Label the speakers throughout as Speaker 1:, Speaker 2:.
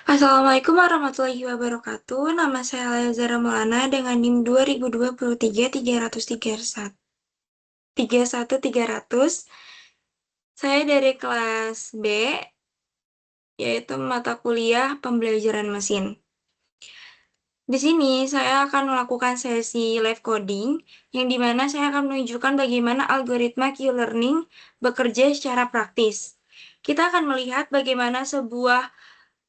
Speaker 1: Assalamualaikum warahmatullahi wabarakatuh. Nama saya Alia Zara Maulana dengan NIM 2023-300. Saya dari kelas B, yaitu mata kuliah pembelajaran mesin. Di sini saya akan melakukan sesi live coding, yang dimana saya akan menunjukkan bagaimana algoritma Q-Learning bekerja secara praktis. Kita akan melihat bagaimana sebuah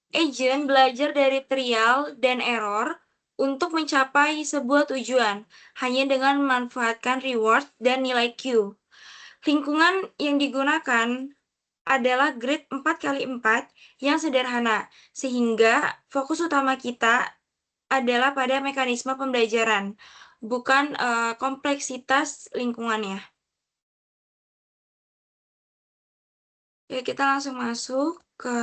Speaker 1: agent belajar dari trial dan error untuk mencapai sebuah tujuan hanya dengan memanfaatkan reward dan nilai Q. Lingkungan yang digunakan adalah grid 4x4 yang sederhana, sehingga fokus utama kita adalah pada mekanisme pembelajaran, bukan kompleksitas lingkungannya. Oke, kita langsung masuk ke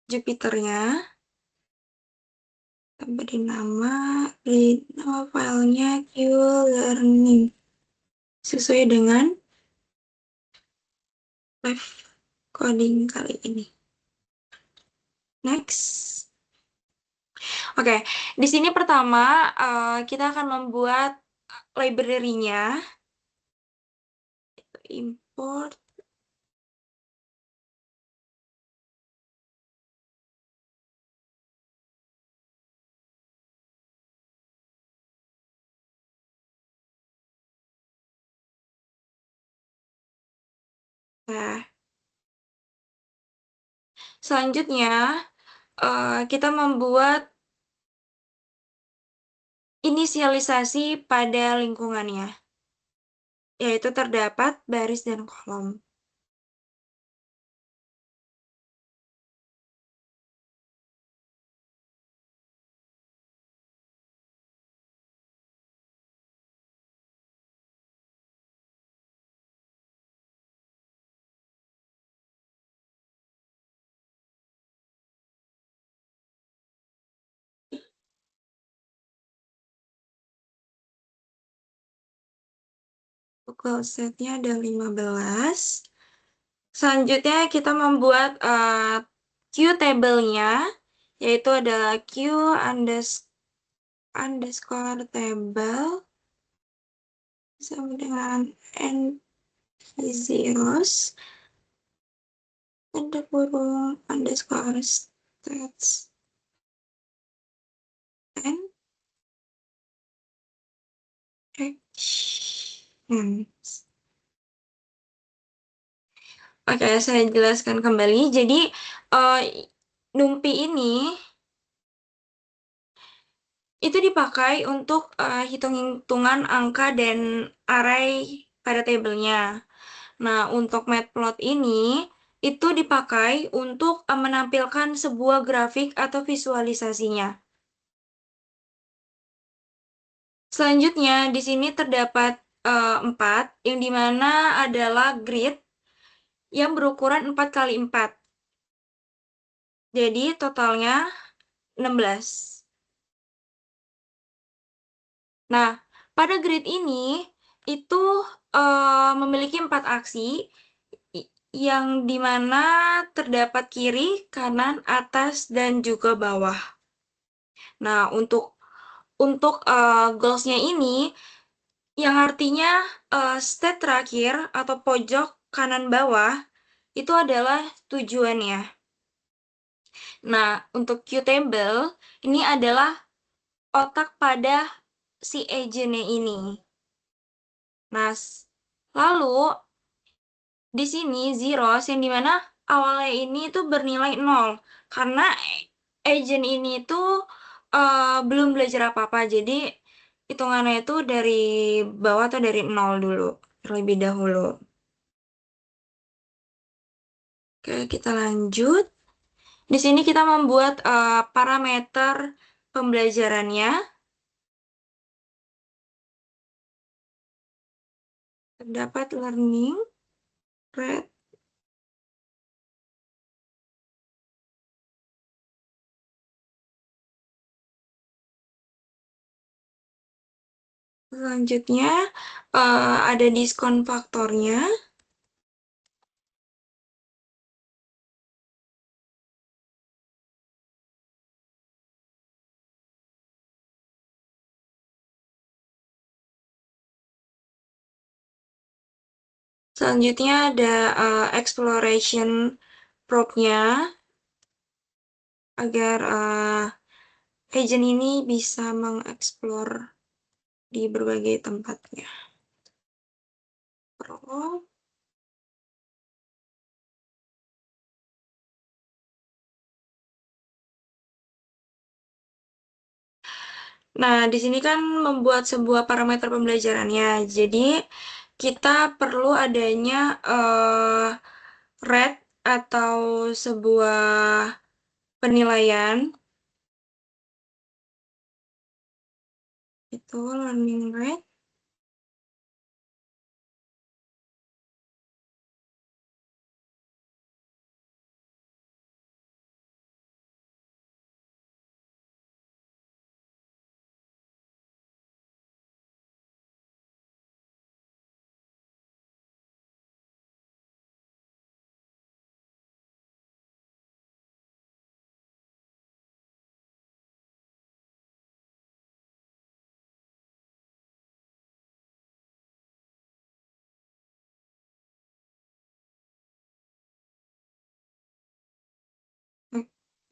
Speaker 1: Jupyternya. Beri nama filenya Q-Learning sesuai dengan live coding kali ini. Next. Oke, di sini pertama kita akan membuat library-nya. Import. Nah, selanjutnya kita membuat inisialisasi pada lingkungannya, yaitu terdapat baris dan kolom. Google setnya ada 15. Selanjutnya kita membuat Q-table-nya, yaitu adalah Q_table sama dengan n zeros, ada kurung underscore stats and actions. Oke, saya jelaskan kembali. Jadi, NumPy ini itu dipakai untuk hitung-hitungan angka dan array pada tabelnya. Nah, untuk Matplot ini itu dipakai untuk menampilkan sebuah grafik atau visualisasinya. Selanjutnya, di sini terdapat 4, yang dimana adalah grid yang berukuran 4x4. Jadi, totalnya 16. Nah, pada grid ini itu memiliki 4 aksi yang dimana terdapat kiri, kanan, atas, dan juga bawah. Nah, untuk goals-nya ini, yang artinya state terakhir atau pojok kanan bawah, itu adalah tujuannya. Nah, untuk Qtable, ini adalah otak pada si agent-nya ini. Nah, lalu di sini zeros yang dimana awalnya ini itu bernilai 0 karena agent ini itu belum belajar apa-apa, jadi hitungannya itu dari bawah atau dari 0 dulu terlebih dahulu. Oke, kita lanjut. Di sini kita membuat parameter pembelajarannya. Terdapat learning rate, selanjutnya ada diskon faktornya. Selanjutnya ada exploration probe-nya agar agent ini bisa mengeksplor di berbagai tempatnya. Probe. Nah, di sini kan membuat sebuah parameter pembelajarannya. Jadi, kita perlu adanya rate atau sebuah penilaian, itu learning rate.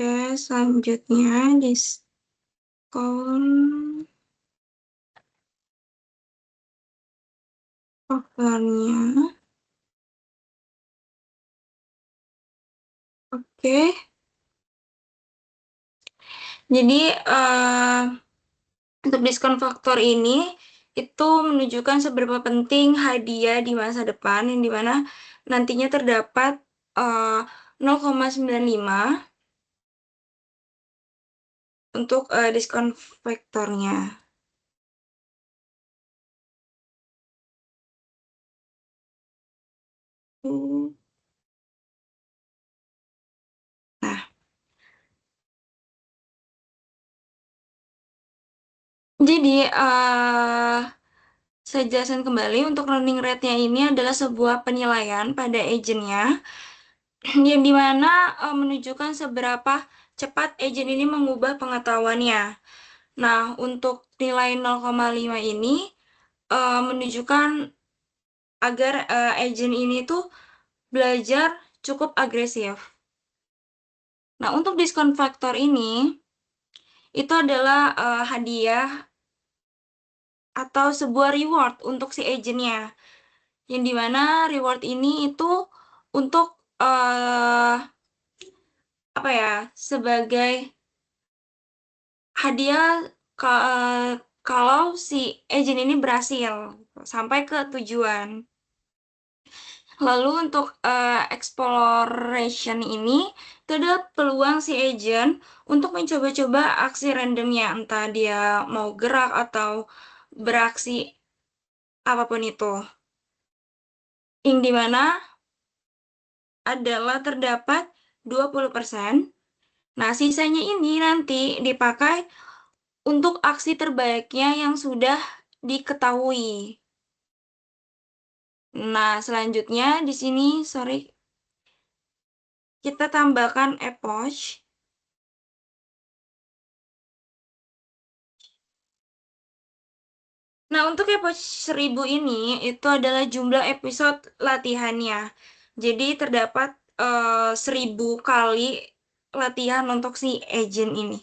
Speaker 1: Oke, selanjutnya diskon faktornya. Oke, jadi untuk diskon faktor ini itu menunjukkan seberapa penting hadiah di masa depan yang dimana nantinya terdapat 0,95 untuk diskon faktornya. Hmm. Nah, jadi saya jelaskan kembali untuk learning rate-nya ini adalah sebuah penilaian pada agentnya yang dimana menunjukkan seberapa cepat agent ini mengubah pengetahuannya. Nah, untuk nilai 0,5 ini menunjukkan agar agent ini tuh belajar cukup agresif. Nah, untuk diskon faktor ini itu adalah hadiah atau sebuah reward untuk si agentnya. Yang dimana reward ini itu untuk eh apa ya, sebagai hadiah kalau si agent ini berhasil sampai ke tujuan. Lalu untuk exploration ini, itu ada peluang si agent untuk mencoba-coba aksi randomnya, entah dia mau gerak atau beraksi apapun itu. Yang dimana adalah terdapat 20%. Nah, sisanya ini nanti dipakai untuk aksi terbaiknya yang sudah diketahui. Nah, selanjutnya di sini, sorry, kita tambahkan epoch. Nah, untuk epoch 1000 ini, itu adalah jumlah episode latihannya. Jadi, terdapat 1000 kali latihan untuk si agent ini.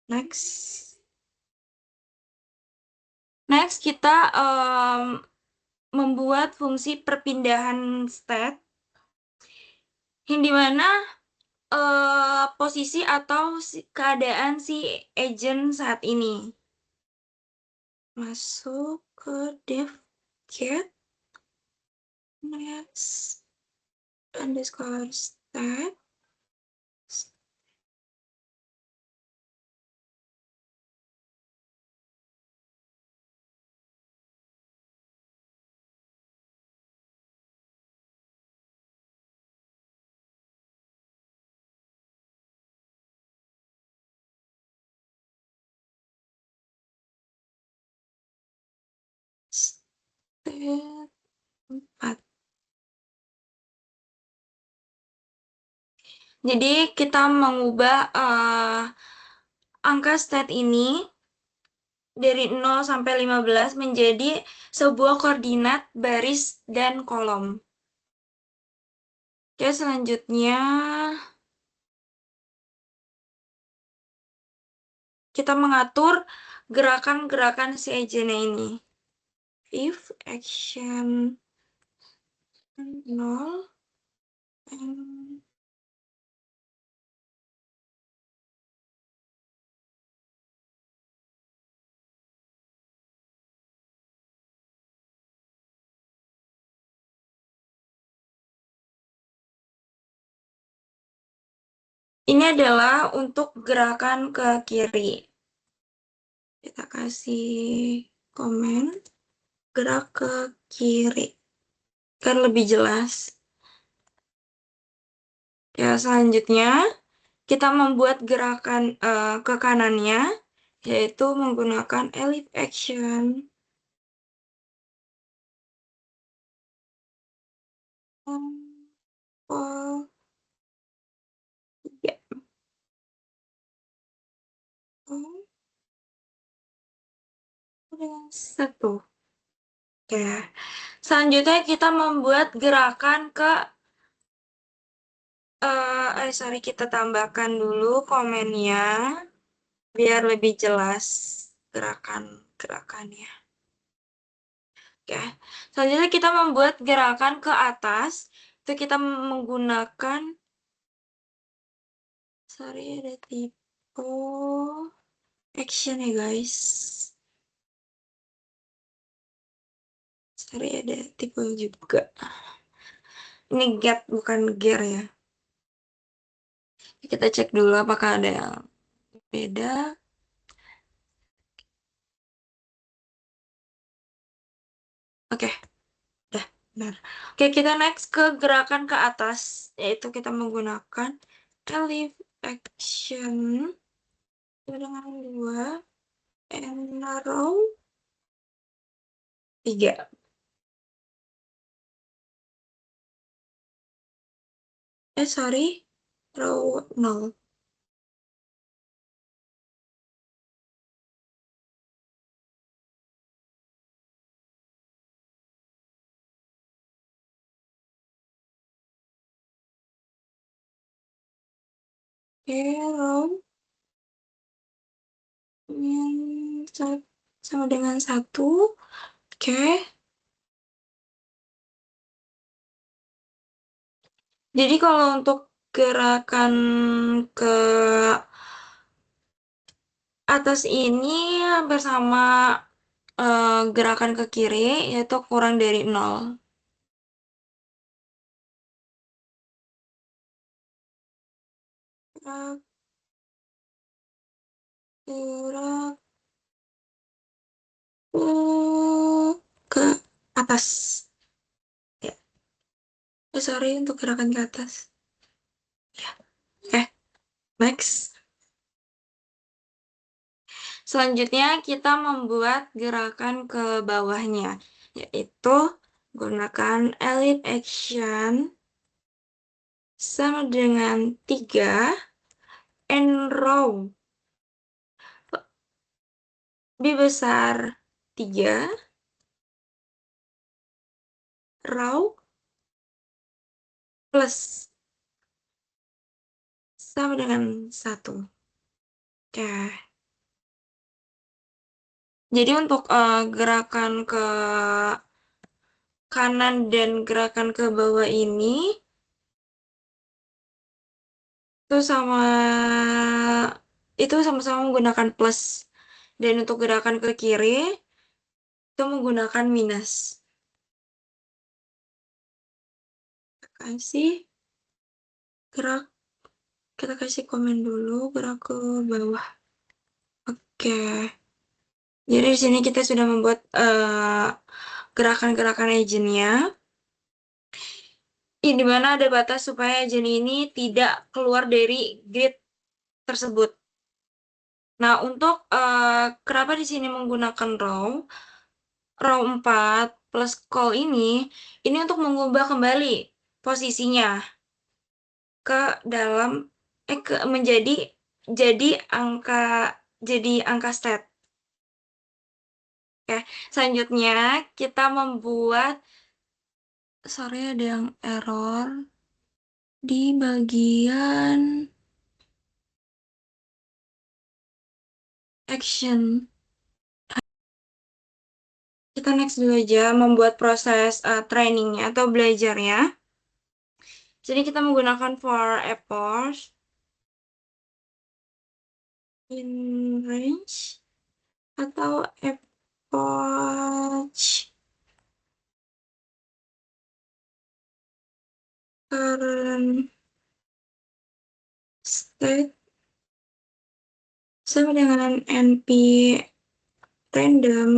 Speaker 1: Next. Next, kita membuat fungsi perpindahan state, yang dimana posisi atau keadaan si agent saat ini. Masuk ke dev get next underscore stat. Stat 4. Jadi kita mengubah angka stat ini dari 0 sampai 15 menjadi sebuah koordinat baris dan kolom. Oke, selanjutnya kita mengatur gerakan-gerakan si agentnya ini. If action 0 and ini adalah untuk gerakan ke kiri. Kita kasih komen gerak ke kiri. Kan lebih jelas. Ya, selanjutnya kita membuat gerakan ke kanannya, yaitu menggunakan ellipse action. Oh, ya. Oh, dengan satu. Oke. Selanjutnya kita membuat gerakan ke sorry, kita tambahkan dulu komennya biar lebih jelas gerakannya. Oke. Selanjutnya kita membuat gerakan ke atas. Itu kita menggunakan sorry, ada tipe action ya guys. Sorry, ada tipe juga. Ini get bukan gear ya. Kita cek dulu apakah ada yang beda. Oke, udah benar. Oke, kita next ke gerakan ke atas, yaitu kita menggunakan ellipse action dengan 2 and arrow 3. Sorry, row 0. Oke, row yang sama dengan 1. Oke, jadi kalau untuk gerakan ke atas ini hampir sama gerakan ke kiri, yaitu kurang dari 0. Gerak, gerak ke atas. Ya, sorry untuk gerakan ke atas. Ya, oke, next. Selanjutnya kita membuat gerakan ke bawahnya, yaitu gunakan ellipse action sama dengan 3 and row lebih besar 3, row plus sama dengan 1. Oke. Jadi untuk gerakan ke kanan dan gerakan ke bawah ini itu sama-sama menggunakan plus. Dan untuk gerakan ke kiri itu menggunakan minus. Kasih gerak, kita kasih komen dulu gerak ke bawah. Oke. Jadi di sini kita sudah membuat gerakan-gerakan agentnya. Di mana ada batas supaya agent ini tidak keluar dari grid tersebut. Nah, untuk kenapa di sini menggunakan row 4 plus call ini untuk mengubah kembali posisinya ke dalam menjadi angka state. Oke, selanjutnya kita membuat, sorry ada yang error di bagian action. Kita next dulu aja membuat proses trainingnya atau belajarnya. Jadi kita menggunakan for apples in range atau approach current state sama dengan np random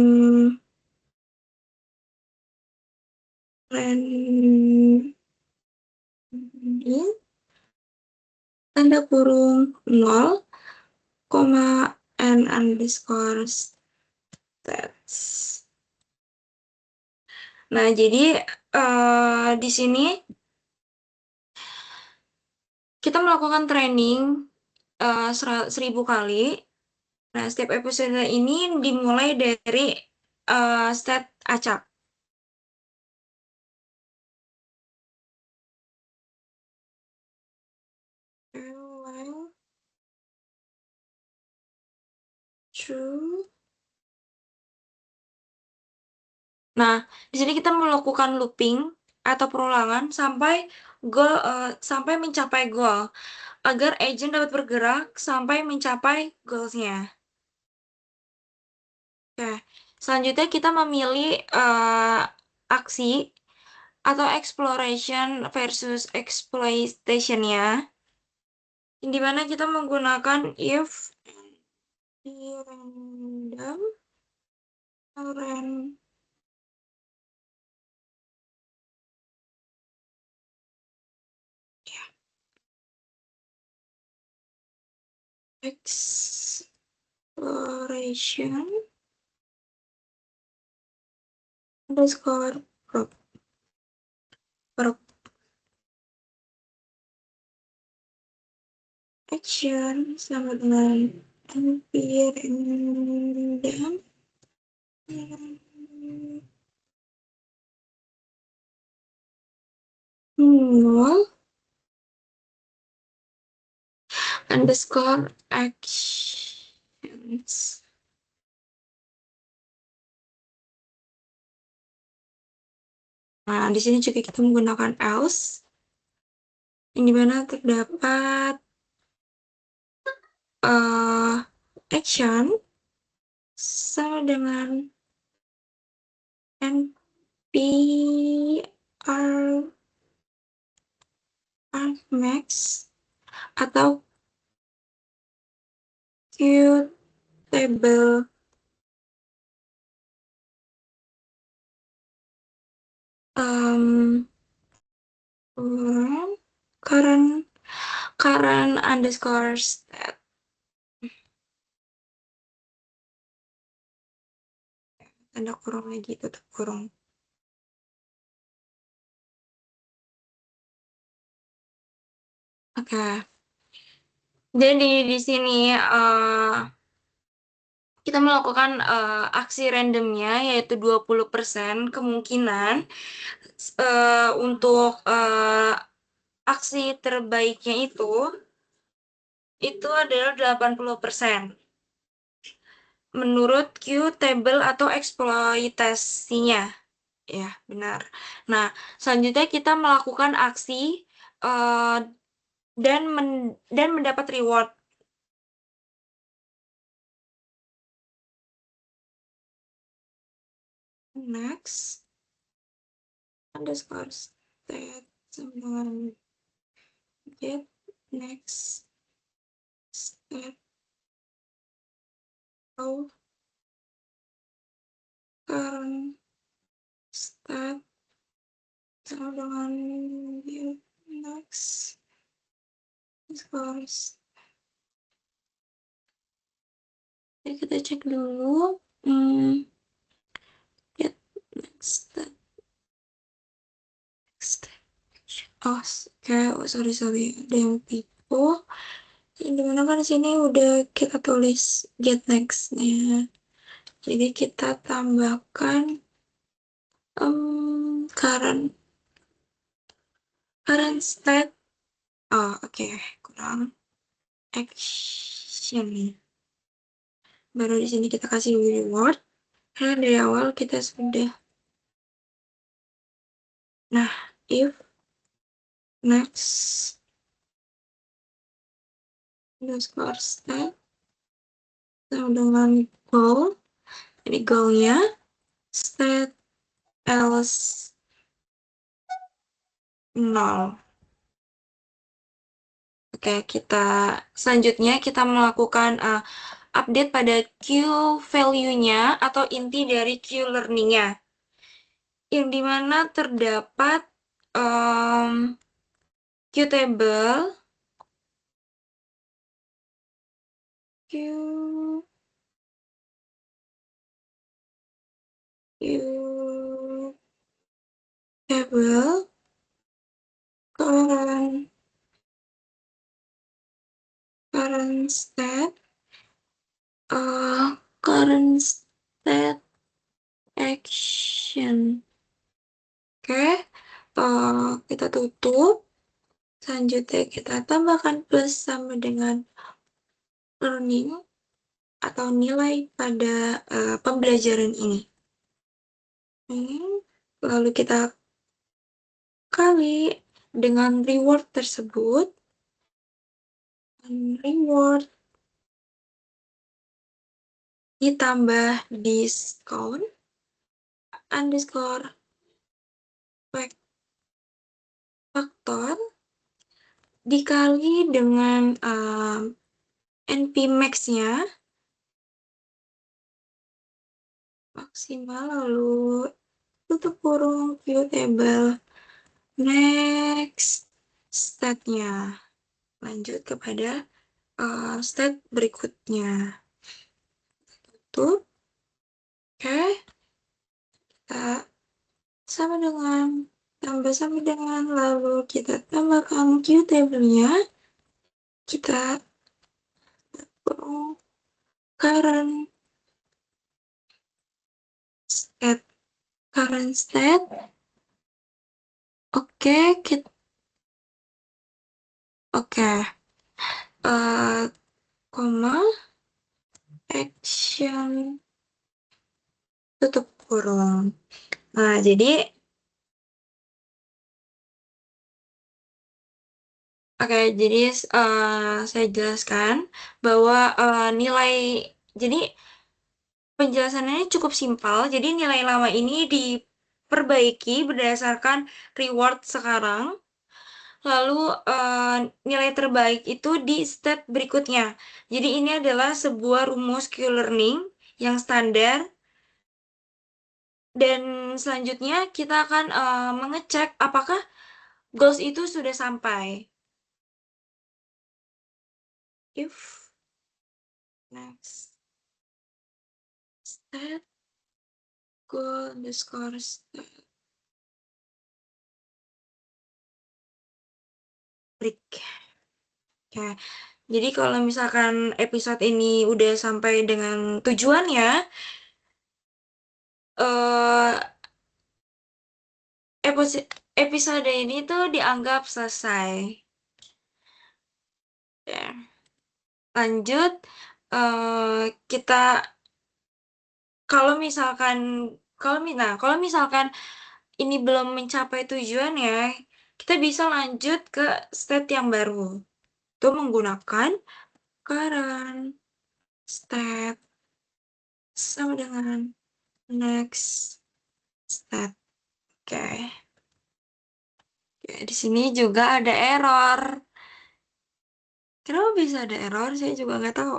Speaker 1: random tanda kurung 0, koma n underscore stats. Nah, jadi di sini kita melakukan training 1000 kali. Nah, setiap episode ini dimulai dari stat acak. While true. Nah, di sini kita melakukan looping atau perulangan sampai mencapai goal agar agent dapat bergerak sampai mencapai goalsnya. Oke, selanjutnya kita memilih aksi atau exploration versus exploitation-nya, di mana kita menggunakan if random random exploration underscore prop prop action sama dengan np random nol underscore actions. Nah, di sini juga kita menggunakan else, yang dimana terdapat action sama dengan npr max atau qtable um, current current underscore stat. Tanda kurung lagi, tutup kurung. Oke. Jadi di sini kita melakukan aksi randomnya yaitu 20% kemungkinan untuk aksi terbaiknya itu adalah 80% menurut Q table atau eksploitasinya. Ya, benar. Nah, selanjutnya kita melakukan aksi eh, dan mendapat reward. Next underscore stat sama get next step of current stat sama dengan get next scores. Jadi kita cek dulu. Get next step. Oh, sorry, ada yang typo. Yang dimana kan di sini udah kita tulis get next-nya. Jadi kita tambahkan current current state. Oh, oke, kurang action nih. Baru di sini kita kasih reward. Karena dari awal kita sudah. Nah, if next underscore state sama dengan goal. Jadi goalnya state else 0. Oke, kita selanjutnya kita melakukan update pada Q value-nya atau inti dari Q learning-nya. Yang dimana terdapat Q table, Q, Q table, current, current state, current state action. Oke, kita tutup. Selanjutnya kita tambahkan plus sama dengan learning atau nilai pada pembelajaran ini. Lalu kita kali dengan reward tersebut. Reward ditambah discount underscore faktor dikali dengan NP max-nya maksimal, lalu tutup kurung view table next state-nya. Lanjut kepada state berikutnya. Tutup. Oke, kita tambah sama dengan, lalu kita tambahkan Q table-nya. Kita kurung current state. Current state. Oke, kita koma action tutup kurung. Nah, jadi saya jelaskan bahwa nilai, jadi penjelasannya cukup simpel. Jadi nilai lama ini diperbaiki berdasarkan reward sekarang. Lalu nilai terbaik itu di step berikutnya. Jadi ini adalah sebuah rumus Q-learning yang standar. Dan selanjutnya kita akan mengecek apakah goals itu sudah sampai. If next step goal underscore step break. Oke. Jadi kalau misalkan episode ini udah sampai dengan tujuannya, eh episode ini tuh dianggap selesai. Ya. Lanjut, kita kalau misalkan kalau misalkan ini belum mencapai tujuannya, kita bisa lanjut ke state yang baru. Itu menggunakan current state sama dengan next state. Oke. Oke, di sini juga ada error. Kenapa bisa ada error? Saya juga nggak tahu.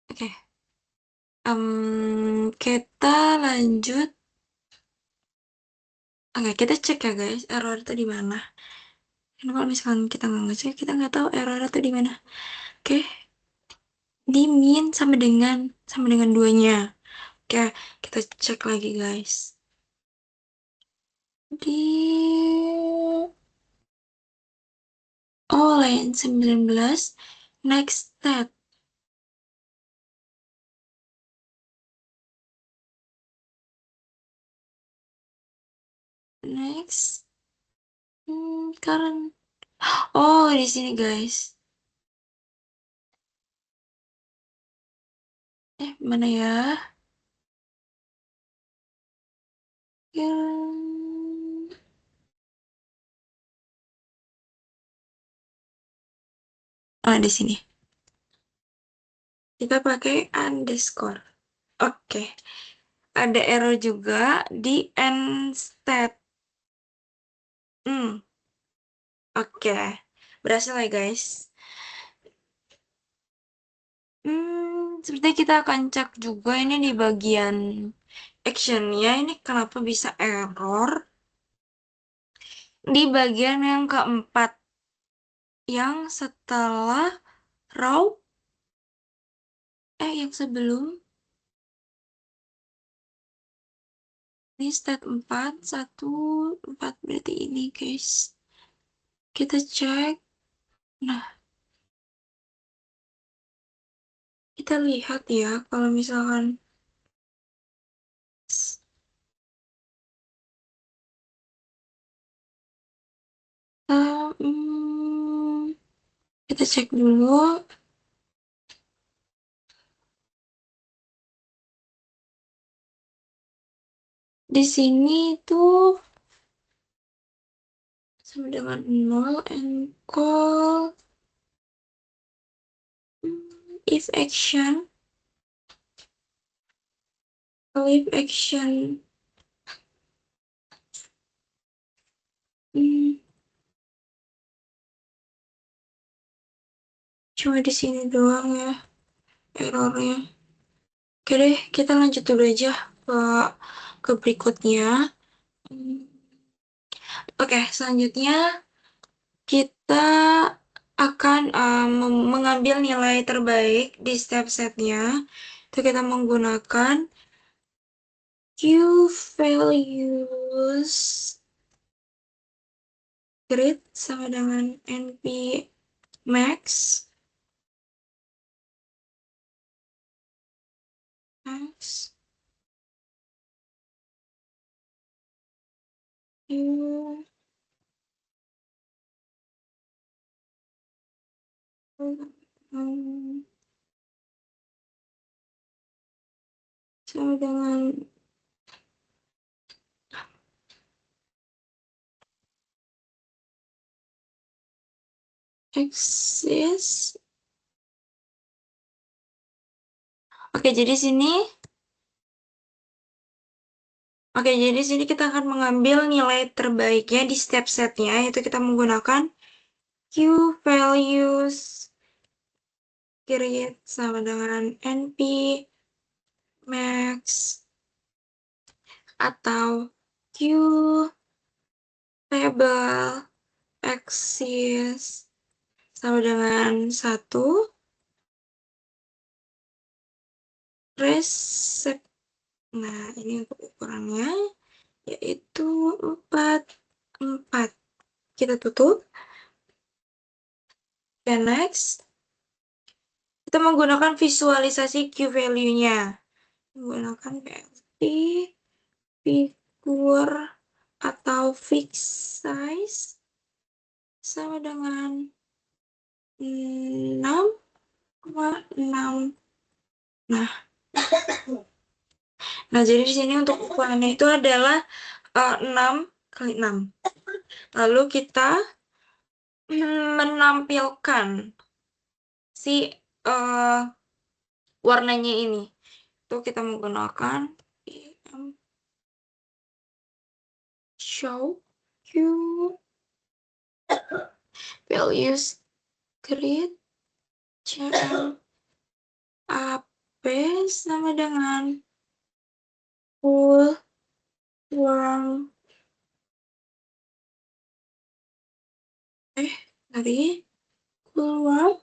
Speaker 1: Oke. Kita lanjut. Oke, kita cek ya guys, error itu di mana. Karena kalau misalkan kita nggak ngecek, kita nggak tahu error itu di mana. Oke, di min sama dengan 2-nya. Oke, kita cek lagi guys. Di line 19 next step. next. Current. Oh, di sini guys. Mana ya? Di sini. Kita pakai underscore. Oke. Ada error juga di instead. Oke. Berhasil ya guys. Seperti kita akan cek juga ini di bagian actionnya. Ini kenapa bisa error? Di bagian yang keempat. Yang setelah row. Yang sebelum. Ini step 4, 1, 4 berarti ini guys. Kita cek. Nah, kita lihat ya kalau misalkan kita cek dulu. Di sini tuh sama dengan 0 and call if action cuma di sini doang ya errornya. Oke deh, kita lanjut dulu aja ke berikutnya. Oke, selanjutnya kita akan mengambil nilai terbaik di step setnya. Itu kita menggunakan Q values grid sama dengan NP max. Q sama dengan axis. Oke, jadi sini kita akan mengambil nilai terbaiknya di step setnya, yaitu kita menggunakan Q values create sama dengan NP max atau Q table axis sama dengan 1 resep. Nah, ini untuk ukurannya yaitu 4. Kita tutup. Dan next, kita menggunakan visualisasi Q value-nya. Menggunakan PLT, figure, atau fixed size sama dengan 6,6. Nah, jadi di sini untuk ukurannya itu adalah 6 kali 6. Lalu kita menampilkan si warnanya ini. Itu kita menggunakan show Q values grid CL AP sama dengan full warm dari full warm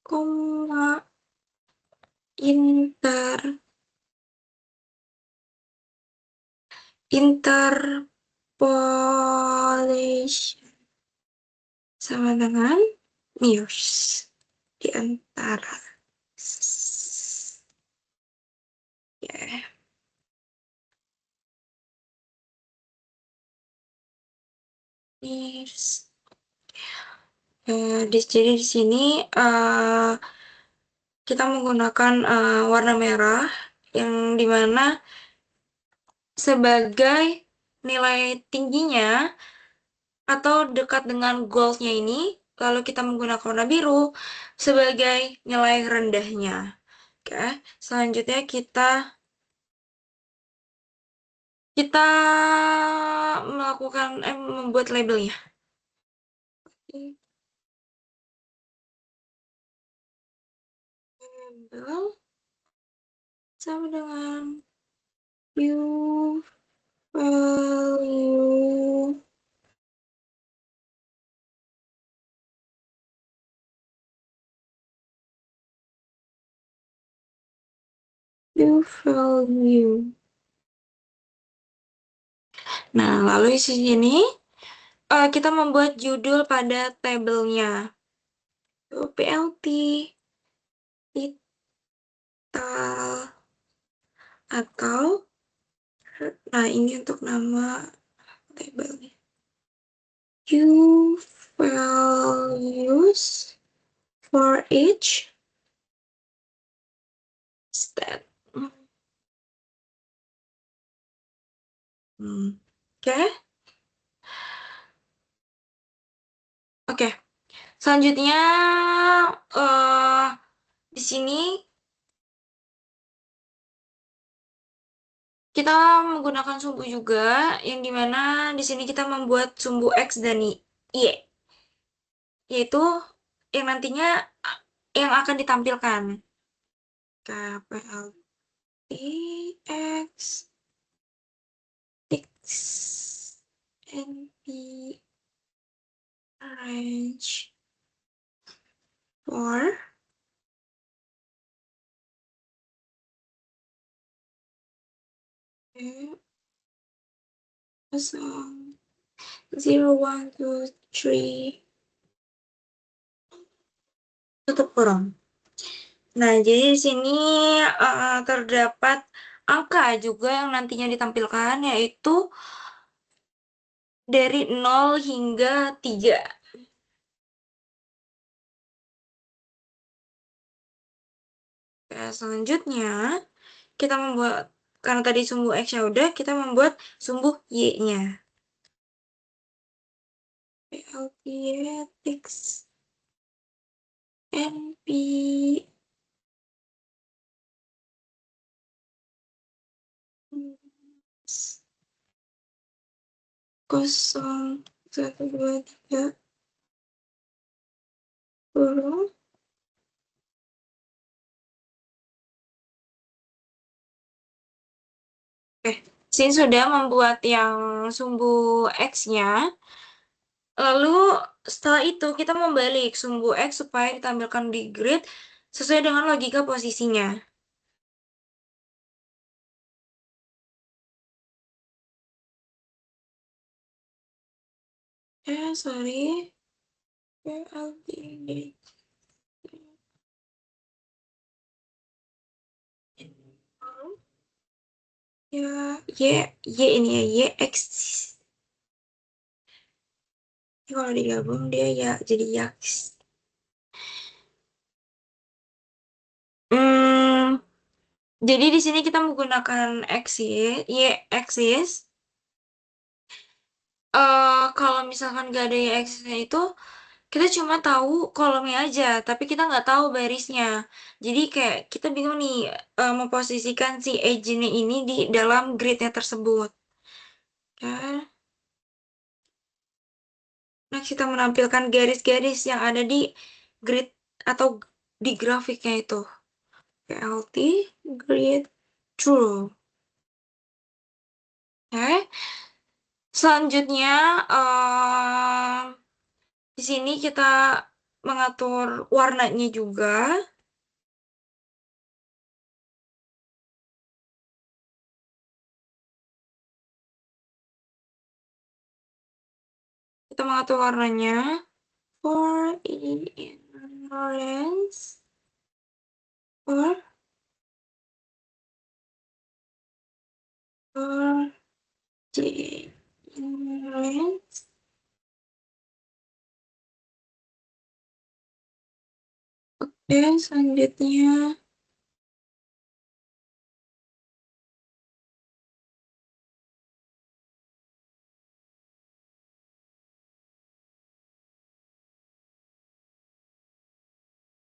Speaker 1: koma interpolation sama dengan mirrors di antara ya. Jadi di sini kita menggunakan warna merah yang dimana sebagai nilai tingginya atau dekat dengan goalsnya ini, lalu kita menggunakan warna biru sebagai nilai rendahnya. Oke, selanjutnya kita kita membuat labelnya. Label sama dengan view value view value. Nah, lalu di sini kita membuat judul pada tabelnya. PLT title atau ini untuk nama tabelnya. View values for each stat. Oke. Oke. Selanjutnya di sini kita menggunakan sumbu juga, yang dimana di sini kita membuat sumbu X dan Y, yaitu yang nantinya yang akan ditampilkan. KPL X X NP range for kosong 0 1 2 3 tutup kurung. Nah, jadi di sini terdapat angka juga yang nantinya ditampilkan, yaitu dari 0 hingga 3. Oke, selanjutnya kita membuat, karena tadi sumbu X-nya udah, kita membuat sumbu Y-nya. PLT NP kosong 1 2 3 kurung sini sudah membuat yang sumbu X-nya. Lalu setelah itu kita membalik sumbu X supaya ditampilkan di grid sesuai dengan logika posisinya. Sorry. Y ini ya, Y, X. Kalau digabung dia ya jadi Yax. Jadi di sini kita menggunakan Y-axis. Kalau misalkan gak ada Y-axisnya itu, kita cuma tahu kolomnya aja, tapi kita nggak tahu barisnya. Jadi kayak kita bingung nih memposisikan si edge-nya ini di dalam grid-nya tersebut. Ya. Next kita menampilkan garis-garis yang ada di grid atau di grafiknya itu. PLT grid true. Oke. Selanjutnya di sini kita mengatur warnanya juga. Kita mengatur warnanya. For in orange. For J in orange. Selanjutnya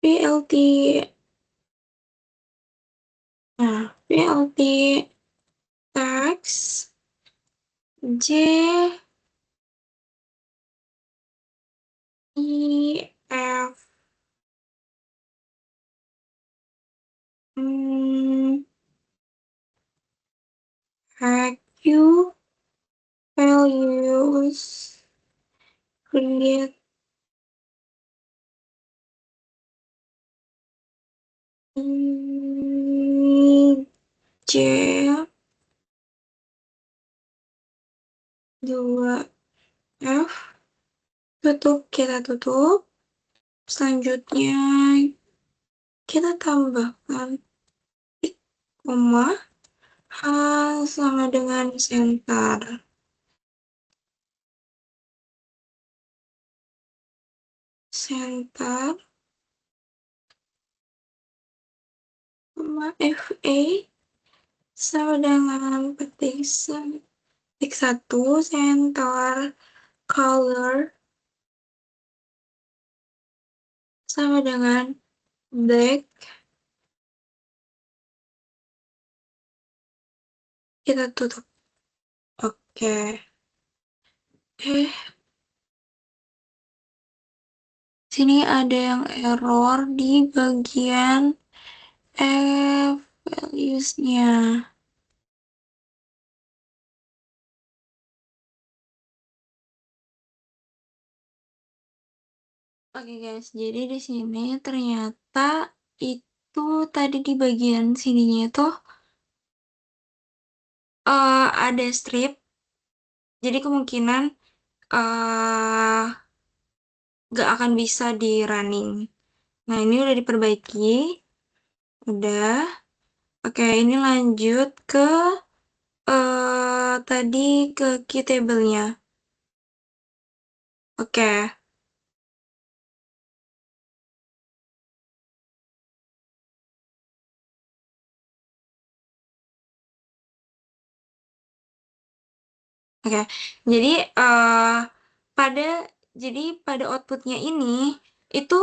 Speaker 1: PLT. Nah, PLT X J I F Q values create J 2 F, kita tutup. Selanjutnya kita tambahkan koma H sama dengan center. Center koma FA sama dengan petik 1 center color sama dengan black. Kita tutup. Oke. Sini ada yang error di bagian values-nya. Oke guys, jadi di sini ternyata itu tadi di bagian sininya itu ada strip. Jadi kemungkinan gak akan bisa di running. Nah, ini udah diperbaiki. Udah. Oke, ini lanjut ke tadi ke key table-nya. Oke. Oke. Jadi pada outputnya ini itu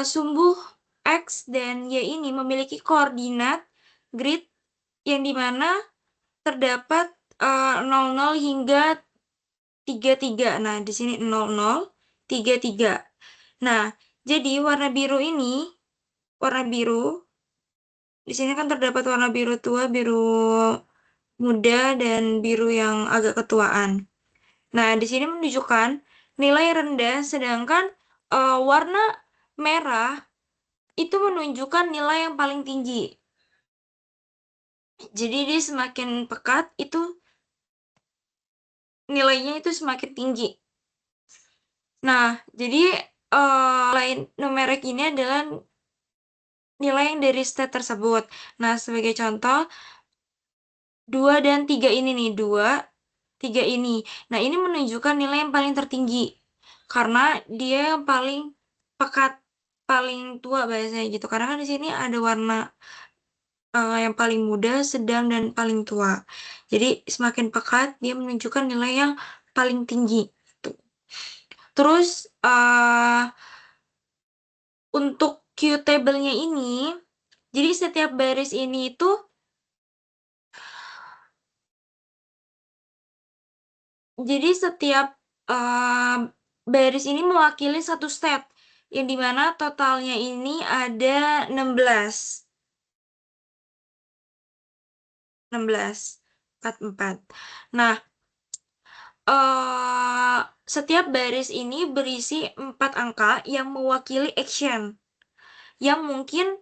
Speaker 1: sumbu X dan Y ini memiliki koordinat grid yang dimana terdapat 00 hingga 33. Nah, di sini 00, 33. Nah, jadi warna biru di sini kan terdapat warna biru tua, biru muda, dan biru yang agak ketuaan. Nah, di sini menunjukkan nilai rendah, sedangkan warna merah itu menunjukkan nilai yang paling tinggi. Jadi dia semakin pekat itu nilainya itu semakin tinggi. Nah, jadi nilai numerik ini adalah nilai yang dari state tersebut. Nah, sebagai contoh 2 dan 3 ini nih, 2, 3 ini. Nah, ini menunjukkan nilai yang paling tertinggi karena dia yang paling pekat, paling tua bahasanya gitu. Karena kan di sini ada warna yang paling muda, sedang, dan paling tua. Jadi semakin pekat dia menunjukkan nilai yang paling tinggi. Gitu. Terus untuk Q-table-nya ini, jadi setiap baris ini itu setiap baris ini mewakili satu state, yang dimana totalnya ini ada 16. 44. Nah, setiap baris ini berisi 4 angka yang mewakili action, yang mungkin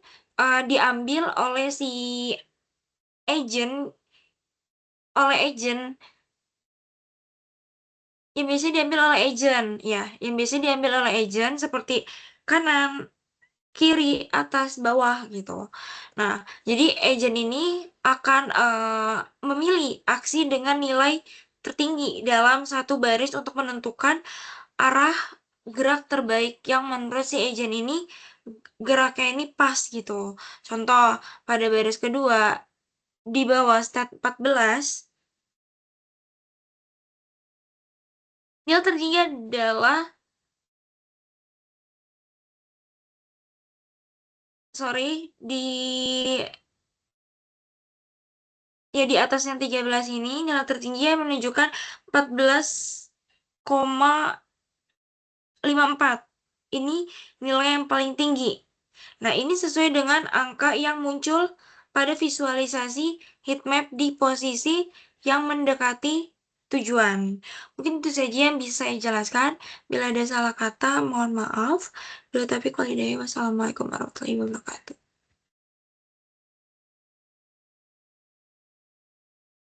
Speaker 1: diambil oleh si agent, yang biasanya diambil oleh agent, ya, yang biasanya diambil oleh agent seperti kanan, kiri, atas, bawah gitu. Nah, jadi agent ini akan memilih aksi dengan nilai tertinggi dalam satu baris untuk menentukan arah gerak terbaik yang menurut si agent ini geraknya ini pas gitu. Contoh, pada baris kedua, di bawah stat 14, nilai tertinggi adalah, sorry, ya di atas yang 13 ini, nilai tertingginya menunjukkan 14,54. Ini nilai yang paling tinggi. Nah, ini sesuai dengan angka yang muncul pada visualisasi heat map di posisi yang mendekati tujuan. Mungkin itu saja yang bisa saya jelaskan. Bila ada salah kata, mohon maaf. Bila taufiq wal hidayah. Wassalamualaikum warahmatullahi wabarakatuh.